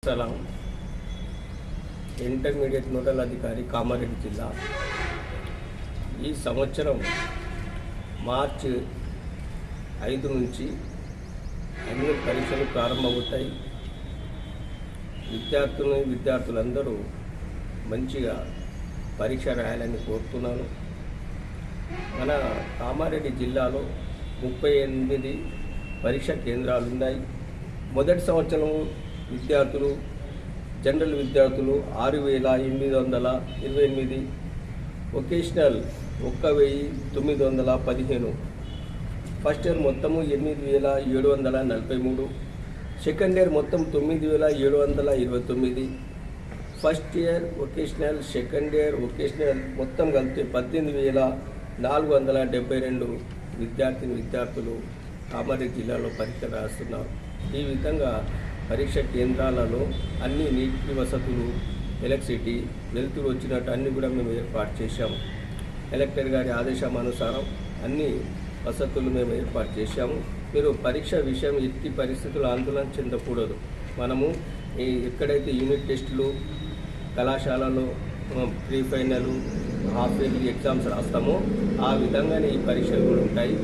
సలాం intermediate nodal అధికారి కామారెడ్డి జిల్లా. ఈ సంవత్సరం మార్చి 5 నుంచి అన్ని పరీక్షలు ప్రారంభమవుతాయి. విద్యార్థులందరూ మంచిగా పరీక్ష రాయాలని కోరుతున్నాను. మన కామారెడ్డి జిల్లాలో 38 పరీక్ష కేంద్రాలు ఉన్నాయి. మొదటి సంవత్సరం విద్యార్థులు జనరల్ విద్యార్థులు 6,828, వొకేషనల్ 1,915, ఫస్ట్ ఇయర్ మొత్తము 8,743, సెకండ్ ఇయర్ మొత్తం 9,729, first year vocational second year vocational మొత్తం కలిపి 18,472 విద్యార్థులు కామారెడ్డి జిల్లాలో పరీక్ష రాస్తున్నారు. ఈ విధంగా పరీక్ష కేంద్రాలలో అన్ని నీటి వసతులు, ఎలక్ట్రిసిటీ, వెలుతురు వచ్చినట్టు అన్నీ కూడా మేము ఏర్పాటు చేశాము. కలెక్టర్ గారి ఆదేశానుసారం అన్ని వసతులు మేము ఏర్పాటు చేశాము. మీరు పరీక్ష విషయం ఎట్టి పరిస్థితులు ఆందోళన చెందకూడదు. మనము ఎక్కడైతే యూనిట్ టెస్టులు కళాశాలలో pre final, half yearly exams రాస్తామో ఆ విధంగానే ఈ పరీక్షలు కూడా ఉంటాయి.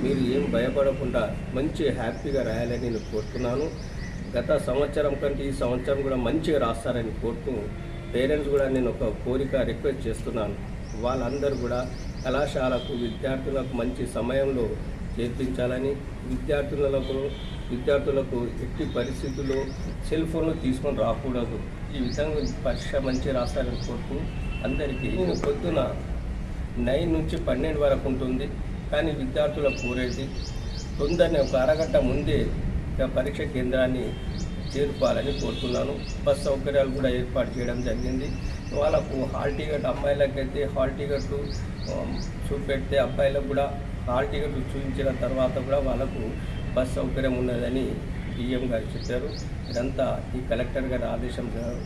మీరు ఏం భయపడకుండా మంచి హ్యాపీగా రాయాలని నేను కోరుతున్నాను. గత సంవత్సరం కంటే ఈ సంవత్సరం కూడా మంచిగా రాస్తారని కోరుతూ పేరెంట్స్ కూడా నేను ఒక కోరిక రిక్వెస్ట్ చేస్తున్నాను. వాళ్ళందరూ కూడా కళాశాలకు విద్యార్థులకు మంచి సమయంలో చేర్పించాలని, విద్యార్థులకు ఎట్టి పరిస్థితుల్లో సెల్ ఫోన్లు తీసుకొని రాకూడదు. ఈ విధంగా పరీక్ష మంచి రాస్తారని కోరుతూ అందరికీ పొద్దున 9 నుంచి 12 వరకు ఉంటుంది. కానీ విద్యార్థులకు కోరేది తొందరనే ఒక అరగంట ముందే పరీక్ష కేంద్రాన్ని చేరుకోవాలని కోరుతున్నాను. బస్ సౌకర్యాలు కూడా ఏర్పాటు చేయడం జరిగింది. వాళ్ళకు హాల్ టికెట్, అమ్మాయిలకైతే హాల్ టికెట్లు చూపెడితే అబ్బాయిలకు కూడా హాల్ టికెట్లు చూపించిన తర్వాత కూడా వాళ్ళకు బస్ సౌకర్యం ఉన్నదని డిఎం గారు చెప్పారు. ఇదంతా ఈ కలెక్టర్ గారి ఆదేశం